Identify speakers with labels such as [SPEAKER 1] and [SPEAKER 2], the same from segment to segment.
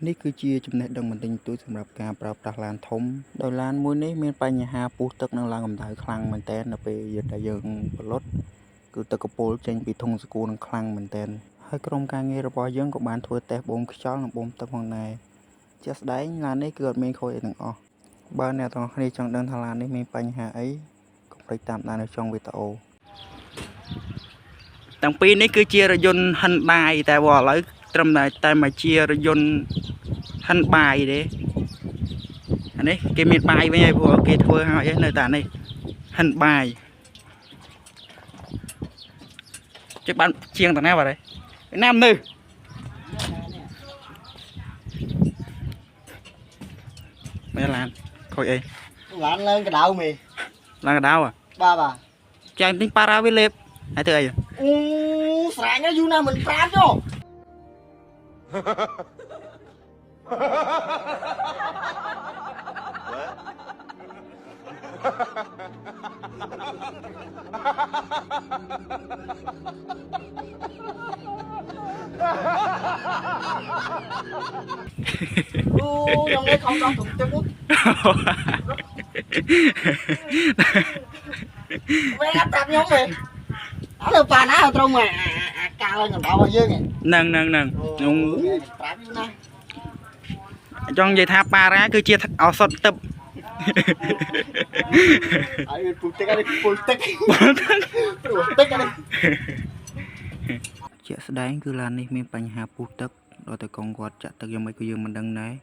[SPEAKER 1] នេះគឺជាចំណេះដឹងបន្តិចបន្តួចសម្រាប់ការប្រើប្រាស់ឡានធំដោយឡានមួយនេះមានបញ្ហាពុះទឹកនិងឡើងកម្ដៅខ្លាំងមែនទែននៅពេលដែលយើងផលិតគឺទឹកកពុលចេញពីធុងសង្កួរនឹងខ្លាំងមែនទែនហើយក្រុមការងាររបស់យើងក៏បានធ្វើតេស្តបូមខ្យល់និងបូមទឹកផងដែរជាក់ស្ដែងឡាននេះគឺអត់មានខូចអីទាំងអស់បើអ្នកទាំងអស់គ្នាចង់ដឹងថាឡាននេះមានបញ្ហាអីកុំភ្លេចតាមដាននៅក្នុងវីដេអូទាំងពីរនេះគឺជារថយន្ត Hyundai តែឥឡូវត្រឹមតែមកជារថយន្ត Hyundai ទេអានេះគេមានបាយវិញហើយព្រោះគេធ្វើឲ្យនៅតែនេះ Hyundai ជិះបានជាងតាណាបាទហើយណាមនៅមែនឡានខូចអី
[SPEAKER 2] ឡានឡើងកដៅមេ
[SPEAKER 1] ឡើងកដៅ
[SPEAKER 2] បាទ
[SPEAKER 1] ចាញ់ទិញប៉ារ៉ាវីលេបហើយធ្វើអី
[SPEAKER 2] អូស្រាញយូរណាស់មិនប្រាប់ចុះអូខ្ញុំនេះខំដល់ទុំទឹកវិញអត់ប្រាប់ខ្ញុំទេអត់លើប៉ាណាត្រូវមកអាកាលនឹងដល់យើង
[SPEAKER 1] ហ្នឹងខ្ញុំ
[SPEAKER 2] ប្រាប់យូរណាស់
[SPEAKER 1] ចង់និយាយថាប៉ារ៉ាគឺជាឱសថទឹក
[SPEAKER 2] ហើយពុលទឹកអីពុលទឹកព្រោះទឹកអី
[SPEAKER 1] ជាក់ស្ដែងគឺឡាននេះមានបញ្ហាពុះទឹកដល់តែកងគាត់ចាក់ទឹកយ៉ាងម៉េចក៏យើងមិនដឹងដែរ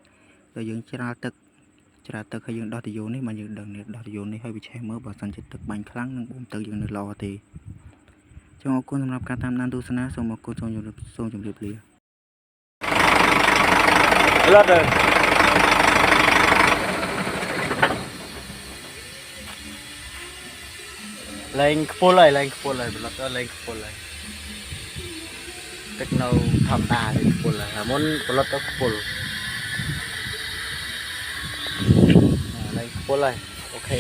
[SPEAKER 1] តែយើងច្រាលទឹកហើយយើងដោះតាយោនេះមកយើងដឹងនេះដោះតាយោនេះឲ្យវាឆេះមើលបើសិនជាទឹកបាញ់ខ្លាំងនឹងបូមទឹកយើងនៅល្អទេចឹងអរគុណសម្រាប់ការតាមដានទស្សនាសូមអរគុណសូមជម្រាបលា
[SPEAKER 2] លត់ទៅឡើងខ្ពុលហើយឡើងខ្ពុលហើយប្លុតទៅឡើងខ្ពុលហើយទឹកនៅធម្មតាឡើងខ្ពុលហើយមុនប្លុតទៅខ្ពុលឡើងខ្ពុលហើយអូខេ